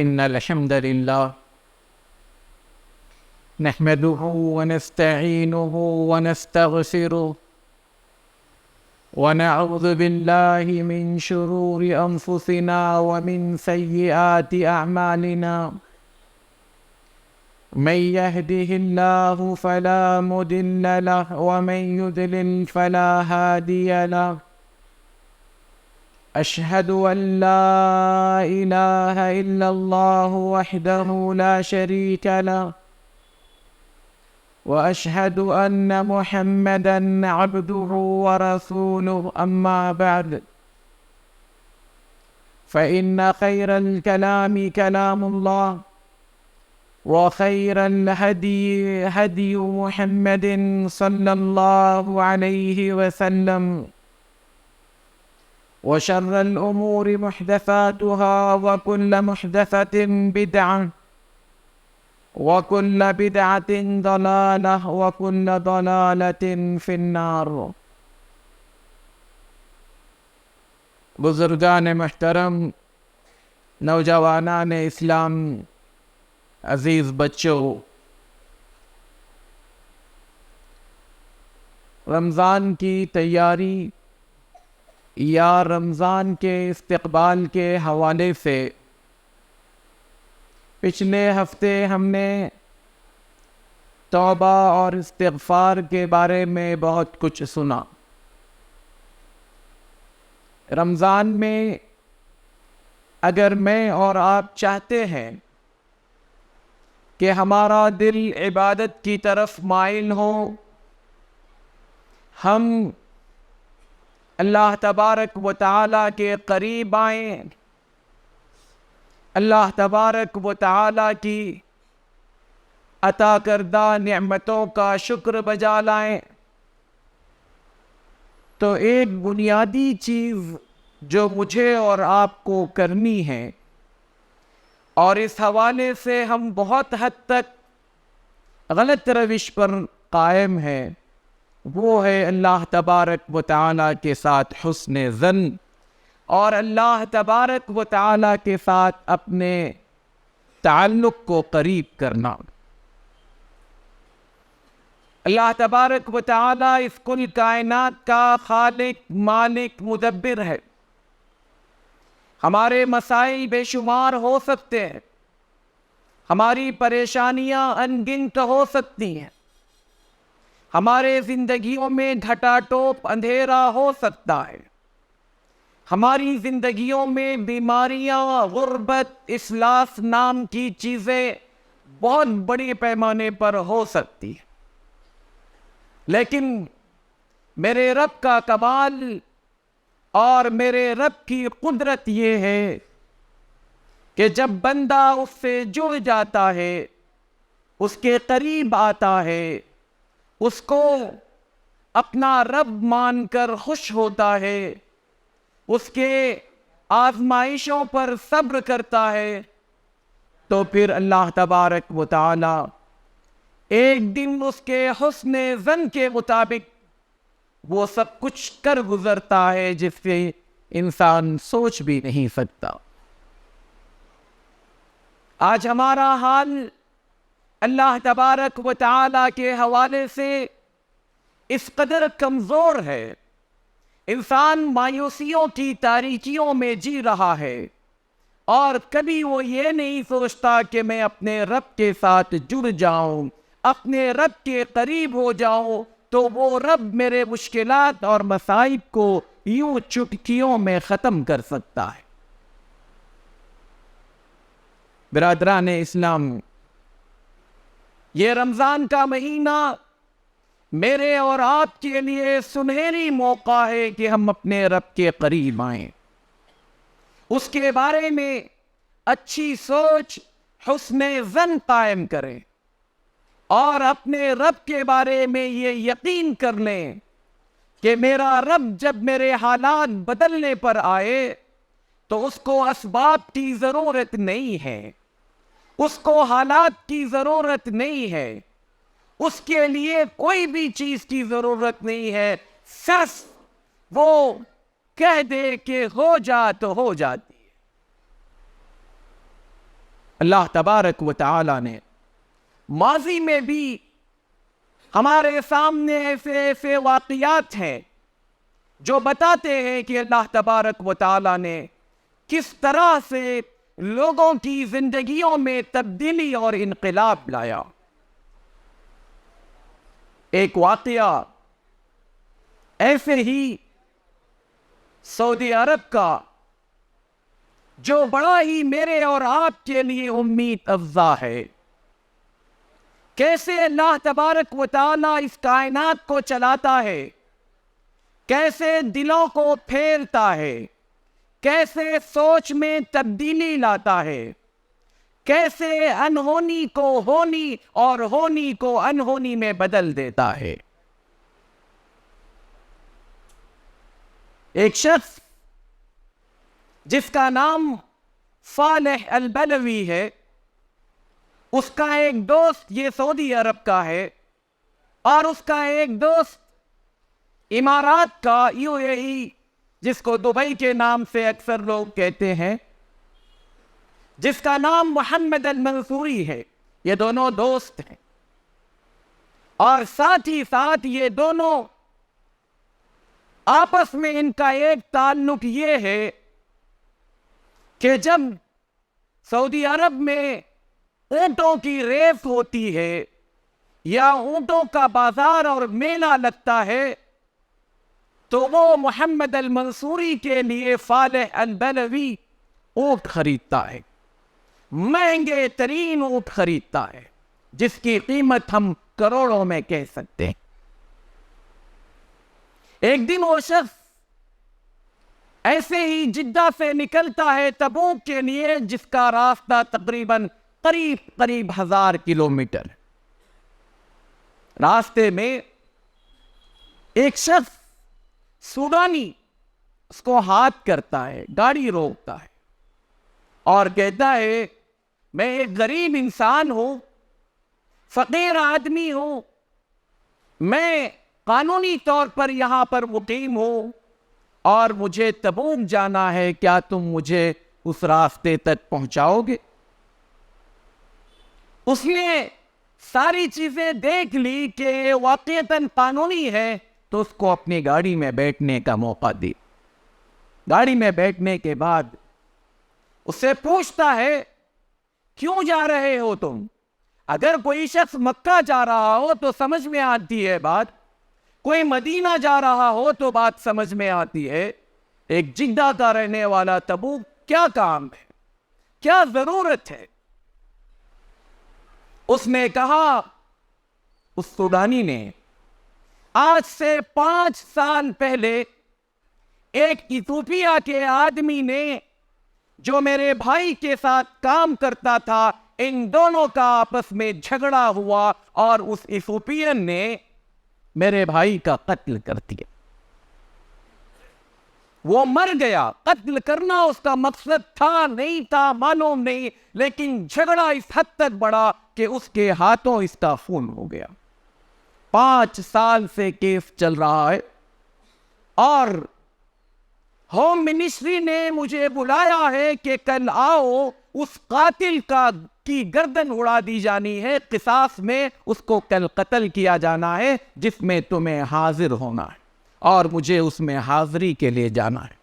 إن الحمد لله نحمده ونستعينه ونستغفره ونعوذ بالله من شرور أنفسنا ومن سيئات أعمالنا من يهده الله فلا مضل له ومن يضلل فلا هادي له أشهد أن لا إله إلا الله وحده لا شريك له وأشهد أن محمدًا عبده ورسوله أما بعد فإن خير الكلام كلام الله وخير الهدي هدي محمد صلى الله عليه وسلم وشر الأمور محدثاتها وكل محدثة بدعة وكل بدعة ضلالة وكل ضلالة في النار۔ بزرگان محترم، نوجوانان اسلام، عزیز بچوں، رمضان کی تیاری یا رمضان کے استقبال کے حوالے سے پچھلے ہفتے ہم نے توبہ اور استغفار کے بارے میں بہت کچھ سنا۔ رمضان میں اگر میں اور آپ چاہتے ہیں کہ ہمارا دل عبادت کی طرف مائل ہو، ہم اللہ تبارک و تعالیٰ کے قریب آئیں، اللہ تبارک و تعالیٰ کی عطا کردہ نعمتوں کا شکر بجا لائیں، تو ایک بنیادی چیز جو مجھے اور آپ کو کرنی ہے، اور اس حوالے سے ہم بہت حد تک غلط روش پر قائم ہیں، وہ ہے اللہ تبارک و تعالیٰ کے ساتھ حسن ظن اور اللہ تبارک و تعالیٰ کے ساتھ اپنے تعلق کو قریب کرنا۔ اللہ تبارک و تعالیٰ اس کل کائنات کا خالق، مالک، مدبر ہے۔ ہمارے مسائل بے شمار ہو سکتے ہیں، ہماری پریشانیاں ان گنت ہو سکتی ہیں، ہمارے زندگیوں میں گھٹا ٹوپ اندھیرا ہو سکتا ہے، ہماری زندگیوں میں بیماریاں، غربت، افلاس نام کی چیزیں بہت بڑے پیمانے پر ہو سکتی ہیں، لیکن میرے رب کا کمال اور میرے رب کی قدرت یہ ہے کہ جب بندہ اس سے جڑ جاتا ہے، اس کے قریب آتا ہے، اس کو اپنا رب مان کر خوش ہوتا ہے، اس کے آزمائشوں پر صبر کرتا ہے، تو پھر اللہ تبارک و تعالی ایک دن اس کے حسن ظن کے مطابق وہ سب کچھ کر گزرتا ہے جس سے انسان سوچ بھی نہیں سکتا۔ آج ہمارا حال اللہ تبارک و تعالی کے حوالے سے اس قدر کمزور ہے، انسان مایوسیوں کی تاریکیوں میں جی رہا ہے، اور کبھی وہ یہ نہیں سوچتا کہ میں اپنے رب کے ساتھ جڑ جاؤں، اپنے رب کے قریب ہو جاؤں، تو وہ رب میرے مشکلات اور مصائب کو یوں چٹکیوں میں ختم کر سکتا ہے۔ برادران اسلام، یہ رمضان کا مہینہ میرے اور آپ کے لیے سنہری موقع ہے کہ ہم اپنے رب کے قریب آئیں، اس کے بارے میں اچھی سوچ، حسن ظن قائم کریں، اور اپنے رب کے بارے میں یہ یقین کر لیں کہ میرا رب جب میرے حالات بدلنے پر آئے تو اس کو اسباب کی ضرورت نہیں ہے، اس کو حالات کی ضرورت نہیں ہے، اس کے لیے کوئی بھی چیز کی ضرورت نہیں ہے، صرف وہ کہہ دے کہ ہو جا تو ہو جاتی ہے۔ اللہ تبارک و تعالی نے ماضی میں بھی ہمارے سامنے ایسے واقعات ہیں جو بتاتے ہیں کہ اللہ تبارک و تعالی نے کس طرح سے لوگوں کی زندگیوں میں تبدیلی اور انقلاب لایا۔ ایک واقعہ ایسے ہی سعودی عرب کا جو بڑا ہی میرے اور آپ کے لیے امید افزا ہے، کیسے اللہ تبارک و تعالی اس کائنات کو چلاتا ہے، کیسے دلوں کو پھیرتا ہے، کیسے سوچ میں تبدیلی لاتا ہے، کیسے انہونی کو ہونی اور ہونی کو انہونی میں بدل دیتا ہے۔ ایک شخص جس کا نام صالح البلوی ہے، اس کا ایک دوست یہ سعودی عرب کا ہے، اور اس کا ایک دوست امارات کا UAE، جس کو دبئی کے نام سے اکثر لوگ کہتے ہیں، جس کا نام محمد المنصوری ہے۔ یہ دونوں دوست ہیں، اور ساتھ ہی ساتھ یہ دونوں آپس میں ان کا ایک تعلق یہ ہے کہ جب سعودی عرب میں اونٹوں کی ریس ہوتی ہے یا اونٹوں کا بازار اور میلہ لگتا ہے تو وہ محمد المنصوری کے لیے صالح البلوی اونٹ خریدتا ہے، مہنگے ترین اونٹ خریدتا ہے، جس کی قیمت ہم کروڑوں میں کہہ سکتے ہیں۔ ایک دن وہ شخص ایسے ہی جدہ سے نکلتا ہے تبوک کے لیے، جس کا راستہ تقریباً قریب 1000 کلومیٹر۔ راستے میں ایک شخص سوڈانی اس کو ہاتھ کرتا ہے، گاڑی روکتا ہے اور کہتا ہے، میں ایک غریب انسان ہوں، فقیر آدمی ہوں، میں قانونی طور پر یہاں پر مقیم ہوں اور مجھے تبوک جانا ہے، کیا تم مجھے اس راستے تک پہنچاؤ گے؟ اس نے ساری چیزیں دیکھ لی کہ واقعتاً قانونی ہے، تو اس کو اپنی گاڑی میں بیٹھنے کا موقع دی۔ گاڑی میں بیٹھنے کے بعد اس سے پوچھتا ہے، کیوں جا رہے ہو تم؟ اگر کوئی شخص مکہ جا رہا ہو تو سمجھ میں آتی ہے بات، کوئی مدینہ جا رہا ہو تو بات سمجھ میں آتی ہے، ایک جدہ کا رہنے والا تبوک کیا کام ہے، کیا ضرورت ہے؟ اس نے کہا، اس سوڈانی نے، آج سے 5 سال پہلے ایک ایتھوپیا کے آدمی نے، جو میرے بھائی کے ساتھ کام کرتا تھا، ان دونوں کا آپس میں جھگڑا ہوا اور اس ایتھوپین نے میرے بھائی کا قتل کر دیا۔ وہ مر گیا، قتل کرنا اس کا مقصد تھا نہیں تھا معلوم نہیں، لیکن جھگڑا اس حد تک بڑھا کہ اس کے ہاتھوں اس کا خون ہو گیا۔ 5 سال سے کیس چل رہا ہے، اور ہوم منسٹری نے مجھے بلایا ہے کہ کل آؤ، اس قاتل کی گردن اڑا دی جانی ہے، قصاص میں اس کو کل قتل کیا جانا ہے، جس میں تمہیں حاضر ہونا ہے، اور مجھے اس میں حاضری کے لیے جانا ہے۔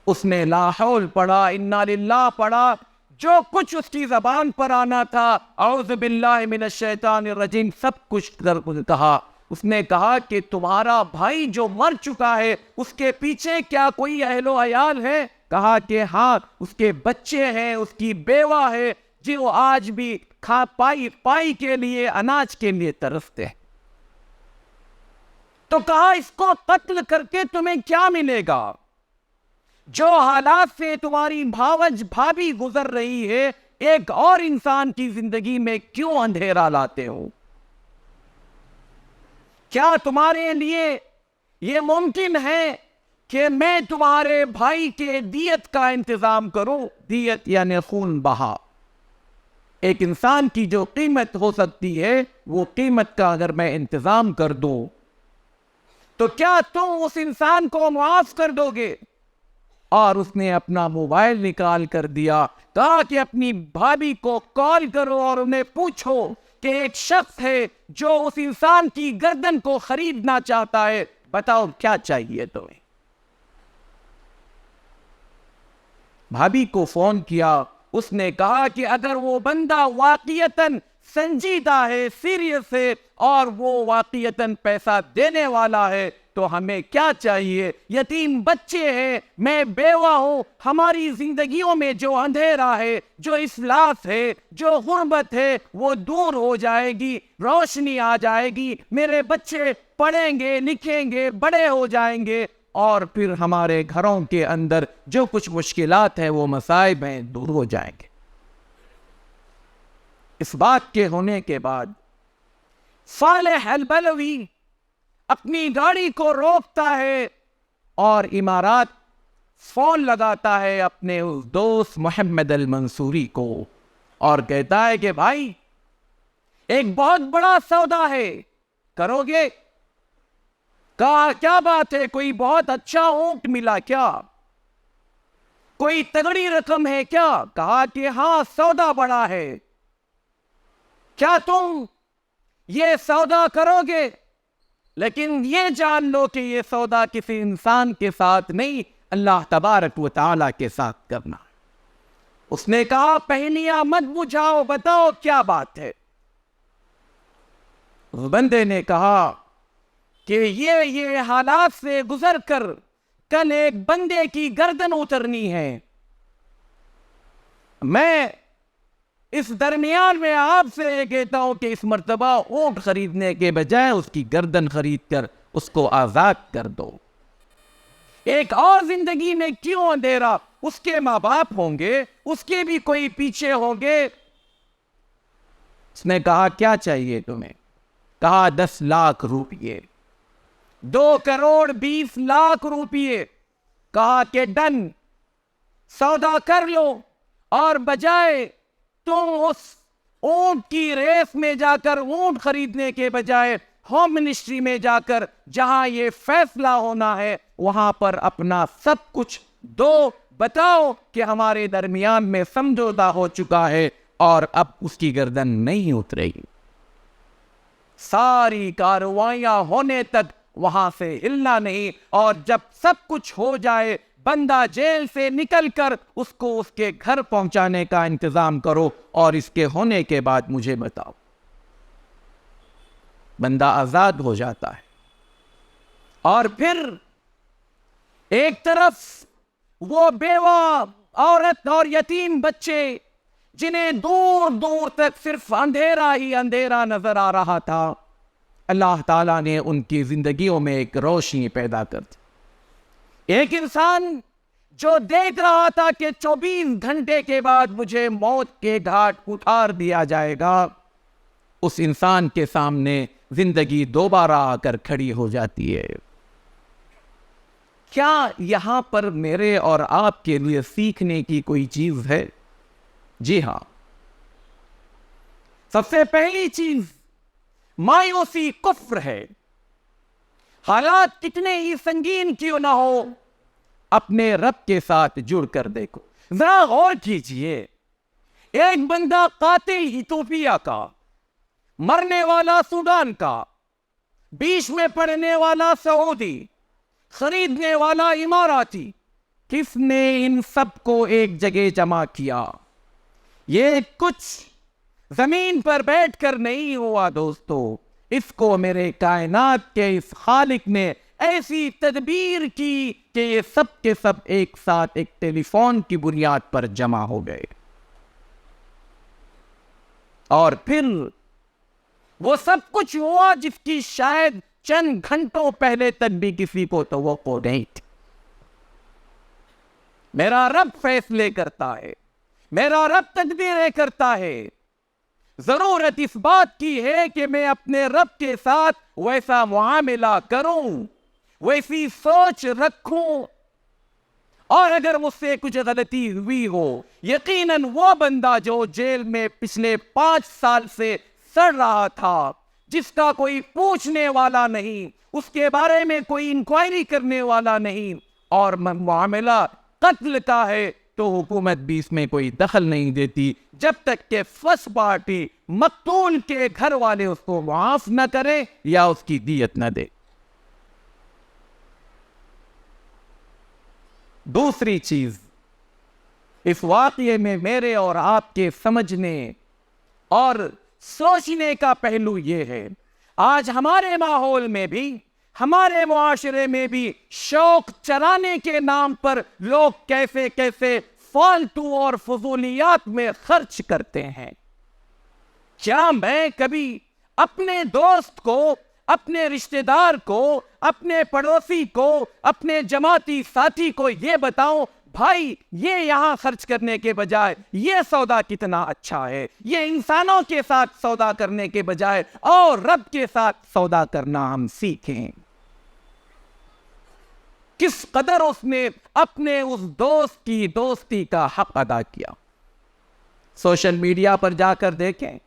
اس نے لا حول پڑھا، انا للہ پڑھا، جو کچھ اس کی زبان پر آنا تھا، اعوذ باللہ من الشیطان الرجیم، سب کچھ کہا۔ اس نے کہا کہ تمہارا بھائی جو مر چکا ہے، اس کے پیچھے کیا کوئی اہل و عیال ہے؟ کہا کہ ہاں، اس کے بچے ہیں، اس کی بیوہ ہے، جو آج بھی پائی کے لیے، اناج کے لیے ترستے ہیں۔ تو کہا، اس کو قتل کر کے تمہیں کیا ملے گا؟ جو حالات سے تمہاری بھابھی گزر رہی ہے، ایک اور انسان کی زندگی میں کیوں اندھیرا لاتے ہو؟ کیا تمہارے لیے یہ ممکن ہے کہ میں تمہارے بھائی کے دیت کا انتظام کروں؟ دیت یعنی خون بہا۔ ایک انسان کی جو قیمت ہو سکتی ہے، وہ قیمت کا اگر میں انتظام کر دوں تو کیا تم اس انسان کو معاف کر دو گے؟ اور اس نے اپنا موبائل نکال کر دیا، کہا کہ اپنی بھابھی کو کال کرو اور انہیں پوچھو کہ ایک شخص ہے جو اس انسان کی گردن کو خریدنا چاہتا ہے، بتاؤ کیا چاہیے تمہیں۔ بھابھی کو فون کیا، اس نے کہا کہ اگر وہ بندہ واقعتاً سنجیدہ ہے، سیریس ہے، اور وہ واقعتاً پیسہ دینے والا ہے تو ہمیں کیا چاہیے؟ یتیم بچے ہیں، میں بیوہ ہوں، ہماری زندگیوں میں جو اندھیرا ہے، جو افلاس ہے، جو غربت ہے، وہ دور ہو جائے گی، روشنی آ جائے گی، میرے بچے پڑھیں گے، لکھیں گے، بڑے ہو جائیں گے، اور پھر ہمارے گھروں کے اندر جو کچھ مشکلات ہیں، وہ مصائب ہیں، دور ہو جائیں گے۔ اس بات کے ہونے کے بعد صالح البلوی اپنی گاڑی کو روکتا ہے اور امارات فون لگاتا ہے اپنے اس دوست محمد المنصوری کو اور کہتا ہے کہ بھائی ایک بہت بڑا سودا ہے، کرو گے؟ کہا کیا بات ہے، کوئی بہت اچھا اونٹ ملا کیا؟ کوئی تگڑی رقم ہے کیا؟ کہا کہ ہاں سودا بڑا ہے، کیا تم یہ سودا کرو گے؟ لیکن یہ جان لو کہ یہ سودا کسی انسان کے ساتھ نہیں، اللہ تبارک و تعالیٰ کے ساتھ کرنا۔ اس نے کہا پہنیاں مت بجھاؤ، بتاؤ کیا بات ہے؟ اس بندے نے کہا کہ یہ حالات سے گزر کر کل ایک بندے کی گردن اترنی ہے، میں اس درمیان میں آپ سے یہ کہتا ہوں کہ اس مرتبہ اونٹ خریدنے کے بجائے اس کی گردن خرید کر اس کو آزاد کر دو۔ ایک اور زندگی میں کیوں اندھیرا؟ اس کے ماں باپ ہوں گے، اس کے بھی کوئی پیچھے ہوں گے۔ اس نے کہا کیا چاہیے تمہیں؟ کہا 10 لاکھ روپیے، 2,20,00,000 روپیے۔ کہا کہ ڈن، سودا کر لو، اور بجائے تم اس اونٹ کی ریس میں جا کر اونٹ خریدنے کے بجائے ہوم منسٹری میں جا کر جہاں یہ فیصلہ ہونا ہے وہاں پر اپنا سب کچھ دو، بتاؤ کہ ہمارے درمیان میں سمجھوتا ہو چکا ہے اور اب اس کی گردن نہیں اترے گی۔ ساری کارروائیاں ہونے تک وہاں سے ہلنا نہیں، اور جب سب کچھ ہو جائے بندہ جیل سے نکل کر اس کو اس کے گھر پہنچانے کا انتظام کرو، اور اس کے ہونے کے بعد مجھے بتاؤ۔ بندہ آزاد ہو جاتا ہے، اور پھر ایک طرف وہ بیوہ عورت اور یتیم بچے جنہیں دور دور تک صرف اندھیرا ہی اندھیرا نظر آ رہا تھا، اللہ تعالیٰ نے ان کی زندگیوں میں ایک روشنی پیدا کر دی۔ ایک انسان جو دیکھ رہا تھا کہ 24 گھنٹے کے بعد مجھے موت کے گھاٹ اتار دیا جائے گا، اس انسان کے سامنے زندگی دوبارہ آ کر کھڑی ہو جاتی ہے۔ کیا یہاں پر میرے اور آپ کے لیے سیکھنے کی کوئی چیز ہے؟ جی ہاں، سب سے پہلی چیز مایوسی کفر ہے۔ حالات کتنے ہی سنگین کیوں نہ ہو، اپنے رب کے ساتھ جڑ کر دیکھو۔ ذرا غور کیجئے، ایک بندہ قاتل ایتھوپیا کا، مرنے والا سوڈان کا، بیچ میں پڑنے والا سعودی، خریدنے والا اماراتی، کس نے ان سب کو ایک جگہ جمع کیا؟ یہ کچھ زمین پر بیٹھ کر نہیں ہوا دوستو، اس کو میرے کائنات کے اس خالق نے ایسی تدبیر کی کہ یہ سب کے سب ایک ساتھ ایک ٹیلی فون کی بنیاد پر جمع ہو گئے، اور پھر وہ سب کچھ ہوا جس کی شاید چند گھنٹوں پہلے تک بھی کسی کو توقع نہیں تھی۔ میرا رب فیصلے کرتا ہے، میرا رب تدبیریں کرتا ہے۔ ضرورت اس بات کی ہے کہ میں اپنے رب کے ساتھ ویسا معاملہ کروں، ویسی سوچ رکھوں، اور اگر مجھ سے کچھ غلطی ہوئی ہو، یقیناً وہ بندہ جو جیل میں پچھلے 5 سال سے سڑ رہا تھا، جس کا کوئی پوچھنے والا نہیں، اس کے بارے میں کوئی انکوائری کرنے والا نہیں، اور معاملہ قتل کا ہے تو حکومت بھی اس میں کوئی دخل نہیں دیتی جب تک کہ فرسٹ پارٹی مقتول کے گھر والے اس کو معاف نہ کرے یا اس کی دیت نہ دے۔ دوسری چیز اس واقعے میں میرے اور آپ کے سمجھنے اور سوچنے کا پہلو یہ ہے، آج ہمارے ماحول میں بھی، ہمارے معاشرے میں بھی شوق چرانے کے نام پر لوگ کیسے کیسے فالتو اور فضولیات میں خرچ کرتے ہیں۔ کیا میں کبھی اپنے دوست کو، اپنے رشتہ دار کو، اپنے پڑوسی کو، اپنے جماعتی ساتھی کو یہ بتاؤں بھائی یہ یہاں خرچ کرنے کے بجائے یہ سودا کتنا اچھا ہے، یہ انسانوں کے ساتھ سودا کرنے کے بجائے اور رب کے ساتھ سودا کرنا ہم سیکھیں؟ کس قدر اس نے اپنے اس دوست کی دوستی کا حق ادا کیا۔ سوشل میڈیا پر جا کر دیکھیں،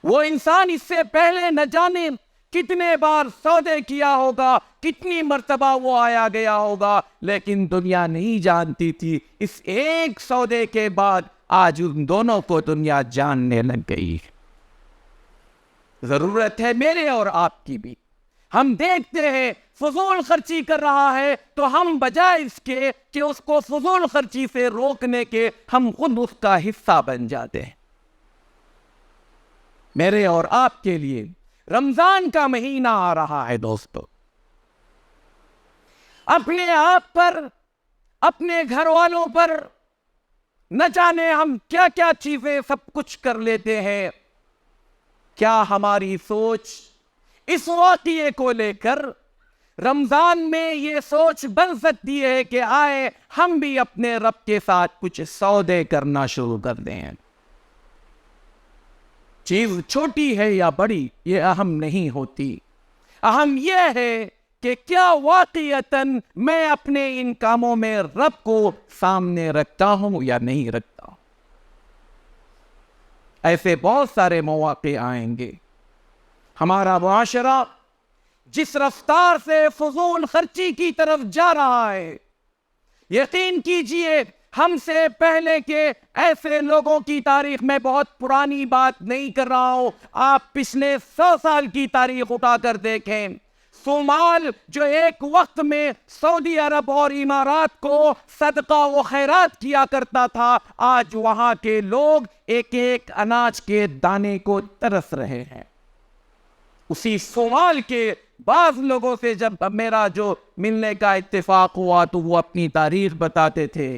وہ انسان اس سے پہلے نہ جانے کتنے بار سودے کیا ہوگا، کتنی مرتبہ وہ آیا گیا ہوگا، لیکن دنیا نہیں جانتی تھی اس ایک سودے کے بعد آج ان دونوں کو دنیا جاننے لگ گئی۔ ضرورت ہے میرے اور آپ کی بھی، ہم دیکھتے ہیں فضول خرچی کر رہا ہے تو ہم بجائے اس کے کہ اس کو فضول خرچی سے روکنے کے ہم خود اس کا حصہ بن جاتے ہیں۔ میرے اور آپ کے لیے رمضان کا مہینہ آ رہا ہے دوستو، اپنے آپ پر، اپنے گھر والوں پر نہ جانے ہم کیا کیا چیزیں سب کچھ کر لیتے ہیں۔ کیا ہماری سوچ اس واقعے کو لے کر رمضان میں یہ سوچ بن سکتی ہے کہ آئے ہم بھی اپنے رب کے ساتھ کچھ سودے کرنا شروع کر دیں؟ چیز چھوٹی ہے یا بڑی یہ اہم نہیں ہوتی، اہم یہ ہے کہ کیا واقعتاً میں اپنے ان کاموں میں رب کو سامنے رکھتا ہوں یا نہیں رکھتا۔ ایسے بہت سارے مواقع آئیں گے، ہمارا معاشرہ جس رفتار سے فضول خرچی کی طرف جا رہا ہے، یقین کیجئے ہم سے پہلے کے ایسے لوگوں کی تاریخ میں بہت پرانی بات نہیں کر رہا ہوں، آپ پچھلے 100 سال کی تاریخ اٹھا کر دیکھیں۔ صومال جو ایک وقت میں سعودی عرب اور امارات کو صدقہ و خیرات کیا کرتا تھا، آج وہاں کے لوگ ایک ایک اناج کے دانے کو ترس رہے ہیں۔ اسی صومال کے بعض لوگوں سے جب میرا جو ملنے کا اتفاق ہوا تو وہ اپنی تاریخ بتاتے تھے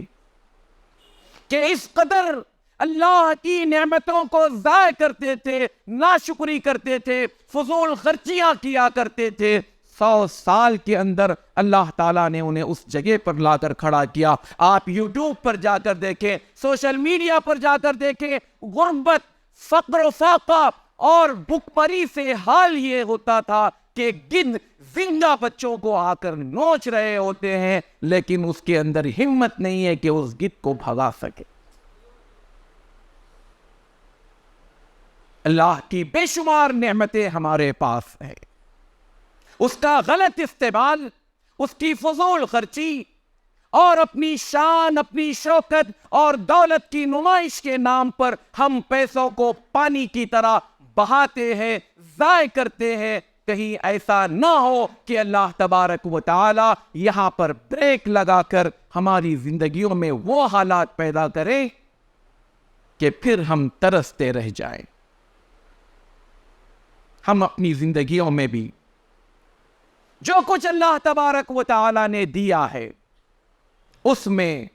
کہ اس قدر اللہ کی نعمتوں کو ضائع کرتے تھے، ناشکری کرتے تھے، فضول خرچیاں کیا کرتے تھے، 100 سال کے اندر اللہ تعالیٰ نے انہیں اس جگہ پر لا کر کھڑا کیا۔ آپ یوٹیوب پر جا کر دیکھیں، سوشل میڈیا پر جا کر دیکھیں، غربت، فقر و فاقہ اور بھوکمری سے حال یہ ہوتا تھا کہ گدھ زندہ بچوں کو آ کر نوچ رہے ہوتے ہیں، لیکن اس کے اندر ہمت نہیں ہے کہ اس گدھ کو بھگا سکے۔ اللہ کی بے شمار نعمتیں ہمارے پاس ہیں، اس کا غلط استعمال، اس کی فضول خرچی اور اپنی شان، اپنی شوکت اور دولت کی نمائش کے نام پر ہم پیسوں کو پانی کی طرح بہاتے ہیں، ضائع کرتے ہیں۔ کہیں ایسا نہ ہو کہ اللہ تبارک و تعالی یہاں پر بریک لگا کر ہماری زندگیوں میں وہ حالات پیدا کرے کہ پھر ہم ترستے رہ جائیں۔ ہم اپنی زندگیوں میں بھی جو کچھ اللہ تبارک و تعالی نے دیا ہے اس میں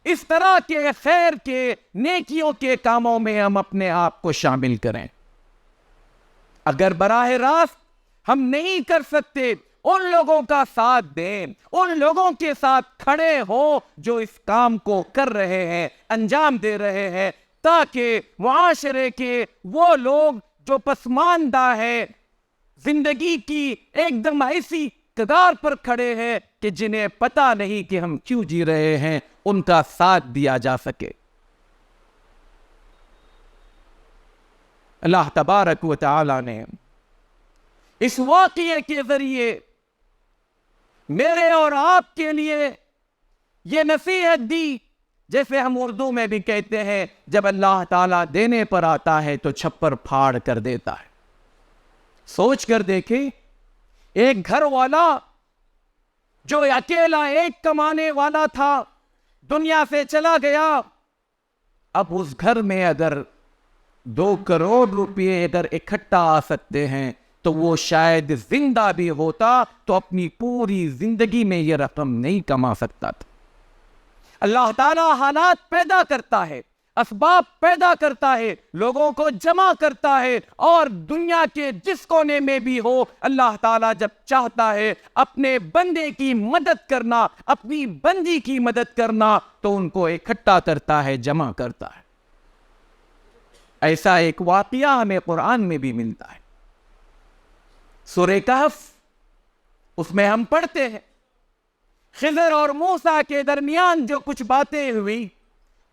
اس طرح کے خیر کے، نیکیوں کے کاموں میں ہم اپنے آپ کو شامل کریں۔ اگر براہ راست ہم نہیں کر سکتے، ان لوگوں کا ساتھ دیں، ان لوگوں کے ساتھ کھڑے ہوں جو اس کام کو کر رہے ہیں، انجام دے رہے ہیں، تاکہ معاشرے کے وہ لوگ جو پسماندہ ہے، زندگی کی ایک دم ایسی کگار پر کھڑے ہیں کہ جنہیں پتہ نہیں کہ ہم کیوں جی رہے ہیں، ان کا ساتھ دیا جا سکے۔ اللہ تبارک و تعالی نے اس واقعے کے ذریعے میرے اور آپ کے لیے یہ نصیحت دی، جیسے ہم اردو میں بھی کہتے ہیں جب اللہ تعالیٰ دینے پر آتا ہے تو چھپر پھاڑ کر دیتا ہے۔ سوچ کر دیکھیں، ایک گھر والا جو اکیلا ایک کمانے والا تھا دنیا سے چلا گیا، اب اس گھر میں اگر 2 کروڑ روپے اگر اکٹھا آ سکتے ہیں تو وہ شاید زندہ بھی ہوتا تو اپنی پوری زندگی میں یہ رقم نہیں کما سکتا تھا۔ اللہ تعالیٰ حالات پیدا کرتا ہے، اسباب پیدا کرتا ہے، لوگوں کو جمع کرتا ہے، اور دنیا کے جس کونے میں بھی ہو اللہ تعالیٰ جب چاہتا ہے اپنے بندے کی مدد کرنا، اپنی بندی کی مدد کرنا، تو ان کو اکٹھا کرتا ہے، جمع کرتا ہے۔ ایسا ایک واقعہ ہمیں قرآن میں بھی ملتا ہے، سورہ کہف، اس میں ہم پڑھتے ہیں خضر اور موسیٰ کے درمیان جو کچھ باتیں ہوئی،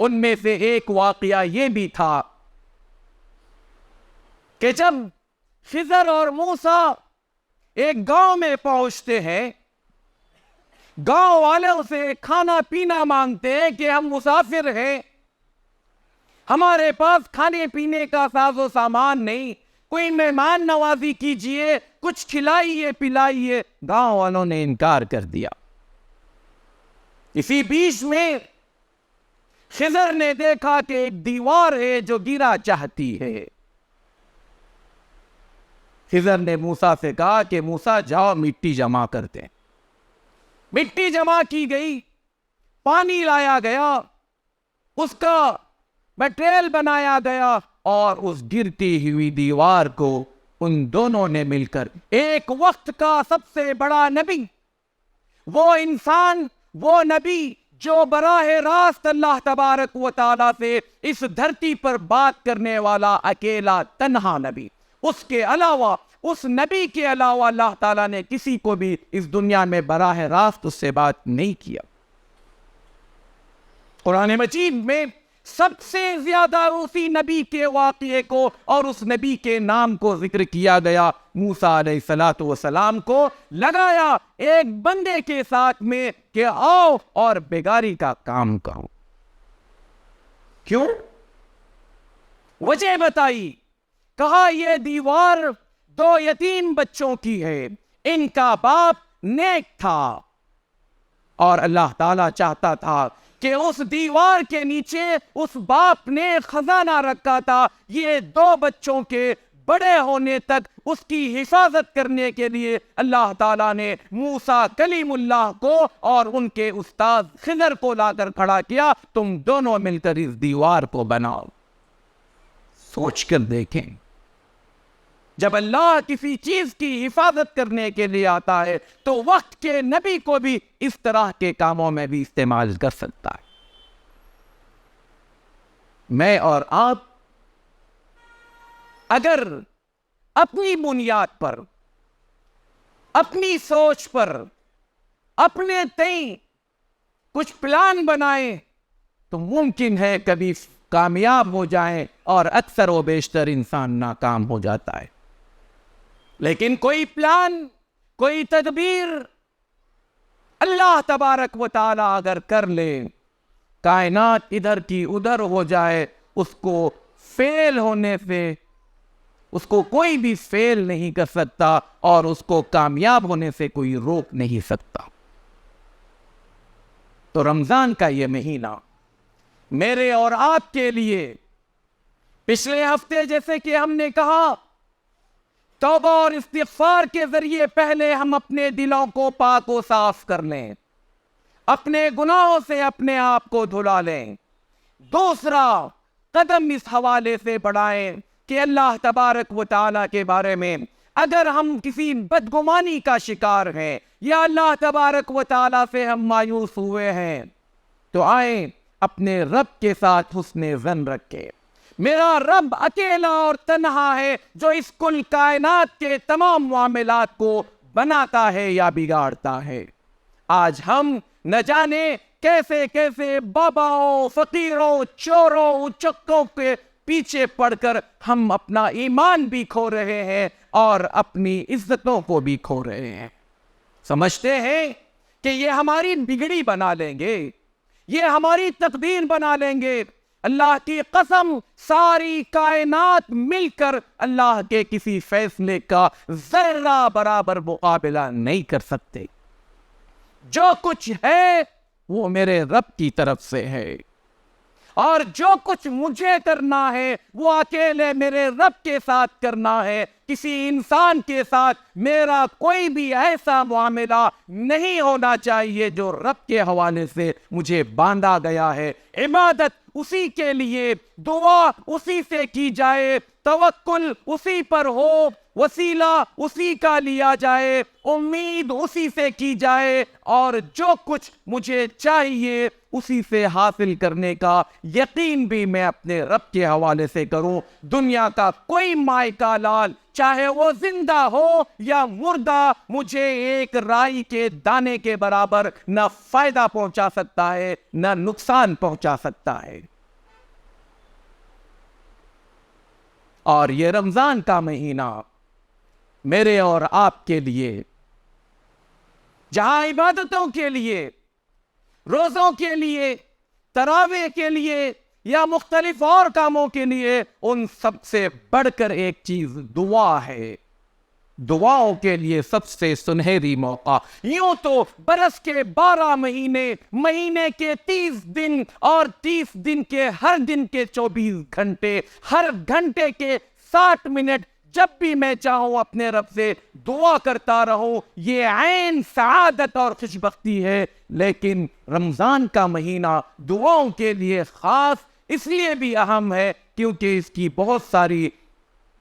ان میں سے ایک واقعہ یہ بھی تھا کہ جب خضر اور موسیٰ ایک گاؤں میں پہنچتے ہیں، گاؤں والوں سے کھانا پینا مانگتے ہیں کہ ہم مسافر ہیں، ہمارے پاس کھانے پینے کا ساز و سامان نہیں، کوئی مہمان نوازی کیجئے، کچھ کھلائیے پلائیے۔ گاؤں والوں نے انکار کر دیا۔ اسی بیچ میں خضر نے دیکھا کہ ایک دیوار ہے جو گرا چاہتی ہے۔ خضر نے موسیٰ سے کہا کہ موسیٰ جاؤ مٹی جمع کرتے ہیں۔ مٹی جمع کی گئی، پانی لایا گیا، اس کا مٹیریل بنایا گیا، اور اس گرتی ہوئی دیوار کو ان دونوں نے مل کر ایک وقت کا سب سے بڑا نبی، وہ انسان، وہ نبی جو براہ راست اللہ تبارک و تعالیٰ سے اس دھرتی پر بات کرنے والا اکیلا تنہا نبی، اس کے علاوہ، اس نبی کے علاوہ اللہ تعالیٰ نے کسی کو بھی اس دنیا میں براہ راست اس سے بات نہیں کیا۔ قرآن مجید میں سب سے زیادہ اسی نبی کے واقعے کو اور اس نبی کے نام کو ذکر کیا گیا۔ موسیٰ علیہ السلام کو لگایا ایک بندے کے ساتھ میں کہ آؤ اور بیگاری کا کام کرو۔ کیوں؟ وجہ بتائی، کہا یہ دیوار 2 یتیم بچوں کی ہے، ان کا باپ نیک تھا، اور اللہ تعالیٰ چاہتا تھا کہ اس دیوار کے نیچے اس باپ نے خزانہ رکھا تھا، یہ 2 بچوں کے بڑے ہونے تک اس کی حفاظت کرنے کے لیے اللہ تعالیٰ نے موسیٰ کلیم اللہ کو اور ان کے استاد خضر کو لا کر کھڑا کیا، تم دونوں مل کر اس دیوار کو بناؤ۔ سوچ کر دیکھیں، جب اللہ کسی چیز کی حفاظت کرنے کے لیے آتا ہے تو وقت کے نبی کو بھی اس طرح کے کاموں میں بھی استعمال کر سکتا ہے۔ میں اور آپ اگر اپنی بنیاد پر، اپنی سوچ پر، اپنے تئیں کچھ پلان بنائیں تو ممکن ہے کبھی کامیاب ہو جائیں، اور اکثر و بیشتر انسان ناکام ہو جاتا ہے۔ لیکن کوئی پلان، کوئی تدبیر اللہ تبارک و تعالیٰ اگر کر لے، کائنات ادھر کی ادھر ہو جائے، اس کو فیل ہونے سے، اس کو کوئی بھی فیل نہیں کر سکتا، اور اس کو کامیاب ہونے سے کوئی روک نہیں سکتا۔ تو رمضان کا یہ مہینہ میرے اور آپ کے لیے، پچھلے ہفتے جیسے کہ ہم نے کہا، توبہ اور استغفار کے ذریعے پہلے ہم اپنے دلوں کو پاک و صاف کر لیں، اپنے گناہوں سے اپنے آپ کو دھلا لیں۔ دوسرا قدم اس حوالے سے بڑھائیں کہ اللہ تبارک و تعالیٰ کے بارے میں اگر ہم کسی بدگمانی کا شکار ہیں یا اللہ تبارک و تعالیٰ سے ہم مایوس ہوئے ہیں تو آئیں اپنے رب کے ساتھ حسن ظن رکھیں۔ میرا رب اکیلا اور تنہا ہے جو اس کل کائنات کے تمام معاملات کو بناتا ہے یا بگاڑتا ہے۔ آج ہم نہ جانے کیسے کیسے باباؤں، فقیروں، چوروں، اچکوں کے پیچھے پڑ کر ہم اپنا ایمان بھی کھو رہے ہیں اور اپنی عزتوں کو بھی کھو رہے ہیں۔ سمجھتے ہیں کہ یہ ہماری بگڑی بنا لیں گے، یہ ہماری تقدیر بنا لیں گے، اللہ کی قسم ساری کائنات مل کر اللہ کے کسی فیصلے کا ذرہ برابر مقابلہ نہیں کر سکتے۔ جو کچھ ہے وہ میرے رب کی طرف سے ہے، اور جو کچھ مجھے کرنا ہے وہ اکیلے میرے رب کے ساتھ کرنا ہے۔ کسی انسان کے ساتھ میرا کوئی بھی ایسا معاملہ نہیں ہونا چاہیے جو رب کے حوالے سے مجھے باندھا گیا ہے۔ عبادت اسی کے لیے، دعا اسی سے کی جائے، توکل اسی پر ہو، وسیلہ اسی کا لیا جائے، امید اسی سے کی جائے، اور جو کچھ مجھے چاہیے اسی سے حاصل کرنے کا یقین بھی میں اپنے رب کے حوالے سے کروں۔ دنیا کا کوئی مائی کا لال، چاہے وہ زندہ ہو یا مردہ، مجھے ایک رائی کے دانے کے برابر نہ فائدہ پہنچا سکتا ہے نہ نقصان پہنچا سکتا ہے۔ اور یہ رمضان کا مہینہ میرے اور آپ کے لیے، جہاں عبادتوں کے لیے، روزوں کے لیے، تراویح کے لیے یا مختلف اور کاموں کے لیے ان سب سے بڑھ کر ایک چیز دعا ہے۔ دعاؤں کے لیے سب سے سنہری موقع۔ یوں تو برس کے 12 مہینے کے 30 دن اور 30 دن کے ہر دن کے 24 گھنٹے، ہر گھنٹے کے 60 منٹ جب بھی میں چاہوں اپنے رب سے دعا کرتا رہوں، یہ عین سعادت اور خوش بختی ہے۔ لیکن رمضان کا مہینہ دعاؤں کے لیے خاص اس لیے بھی اہم ہے کیونکہ اس کی بہت ساری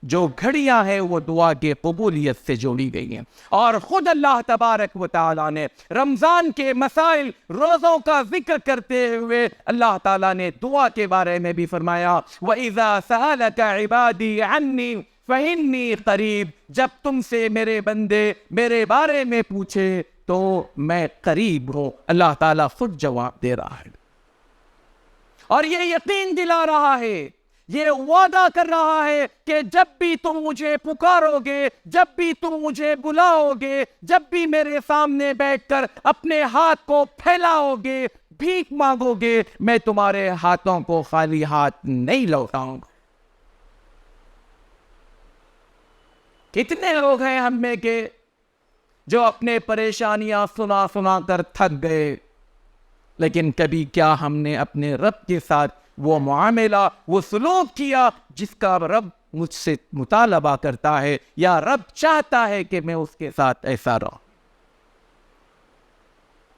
جو گھڑیاں ہیں وہ دعا کے قبولیت سے جوڑی گئی ہیں، اور خود اللہ تبارک و تعالیٰ نے رمضان کے مسائل، روزوں کا ذکر کرتے ہوئے اللہ تعالیٰ نے دعا کے بارے میں بھی فرمایا، وَإِذَا سَأَلَكَ عِبَادِي عَنِّي فَإِنِّي قَرِيب، جب تم سے میرے بندے میرے بارے میں پوچھے تو میں قریب ہوں۔ اللہ تعالیٰ خود جواب دے رہا ہے، اور یہ یقین دلا رہا ہے، یہ وعدہ کر رہا ہے کہ جب بھی تم مجھے پکارو گے، جب بھی تم مجھے بلاؤ گے، جب بھی میرے سامنے بیٹھ کر اپنے ہاتھ کو پھیلاؤ گے، بھیک مانگو گے، میں تمہارے ہاتھوں کو خالی ہاتھ نہیں لوٹاؤں گا۔ کتنے لوگ ہیں ہم میں کے جو اپنے پریشانیاں سنا سنا کر تھک گئے، لیکن کبھی کیا ہم نے اپنے رب کے ساتھ وہ معاملہ، وہ سلوک کیا جس کا رب مجھ سے مطالبہ کرتا ہے یا رب چاہتا ہے کہ میں اس کے ساتھ ایسا رہوں؟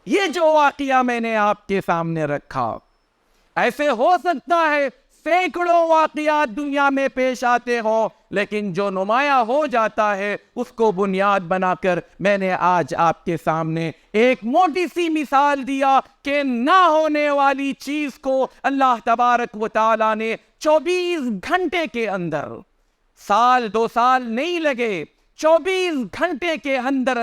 یہ جو واقعہ میں نے آپ کے سامنے رکھا، ایسے ہو سکتا ہے سینکڑوں واقعات دنیا میں پیش آتے ہوں، لیکن جو نمایاں ہو جاتا ہے اس کو بنیاد بنا کر میں نے آج آپ کے سامنے ایک موٹی سی مثال دیا کہ نہ ہونے والی چیز کو اللہ تبارک و تعالیٰ نے 24 گھنٹے کے اندر، سال 2 سال نہیں لگے، 24 گھنٹے کے اندر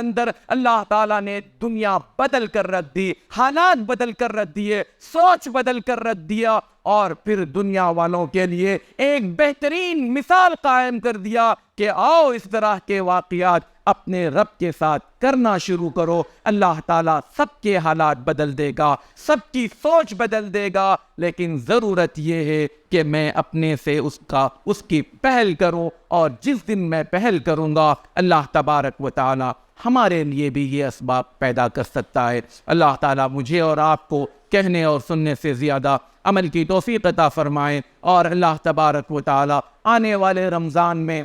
اللہ تعالیٰ نے دنیا بدل کر رکھ دی، حالات بدل کر رکھ دیے، سوچ بدل کر رکھ دیا، اور پھر دنیا والوں کے لیے ایک بہترین مثال قائم کر دیا کہ آؤ اس طرح کے واقعات اپنے رب کے ساتھ کرنا شروع کرو، اللہ تعالیٰ سب کے حالات بدل دے گا، سب کی سوچ بدل دے گا، لیکن ضرورت یہ ہے کہ میں اپنے سے اس کی پہل کروں، اور جس دن میں پہل کروں گا اللہ تبارک و تعالیٰ ہمارے لیے بھی یہ اسباب پیدا کر سکتا ہے۔ اللہ تعالیٰ مجھے اور آپ کو کہنے اور سننے سے زیادہ عمل کی توفیق عطا فرمائے، اور اللہ تبارک و تعالیٰ آنے والے رمضان میں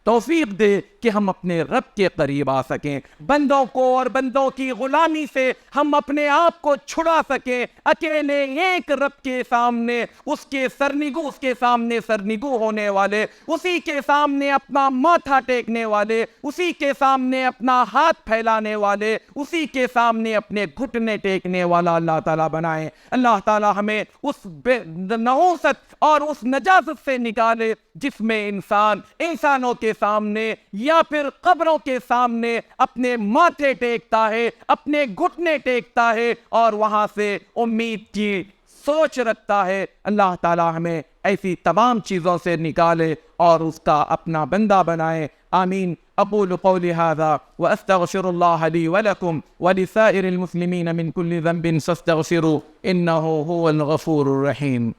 توفیق دے کہ ہم اپنے رب کے قریب آ سکیں، بندوں کو اور بندوں کی غلامی سے ہم اپنے آپ کو چھڑا سکیں، اکیلے ایک رب کے سامنے، اس کے سامنے سرنگو ہونے والے، اسی کے سامنے اپنا ماتھا ٹیکنے والے، اسی کے سامنے اپنا ہاتھ پھیلانے والے، اسی کے سامنے اپنے گھٹنے ٹیکنے والا اللہ تعالیٰ بنائے۔ اللہ تعالیٰ ہمیں اس نحوست اور اس نجاست سے نکالے جس میں انسانوں کے سامنے یا پھر قبروں کے سامنے اپنے ماتھے ٹیکتا ہے، اپنے گھٹنے ٹیکتا ہے، اور وہاں سے امید کی سوچ رکھتا ہے۔ اللہ تعالیٰ ہمیں ایسی تمام چیزوں سے نکالے اور اس کا اپنا بندہ بنائے، آمین۔ أقول قولي هذا وأستغفر الله لي ولكم ولسائر المسلمين من كل ذنب فاستغفروا إنه هو الغفور الرحيم.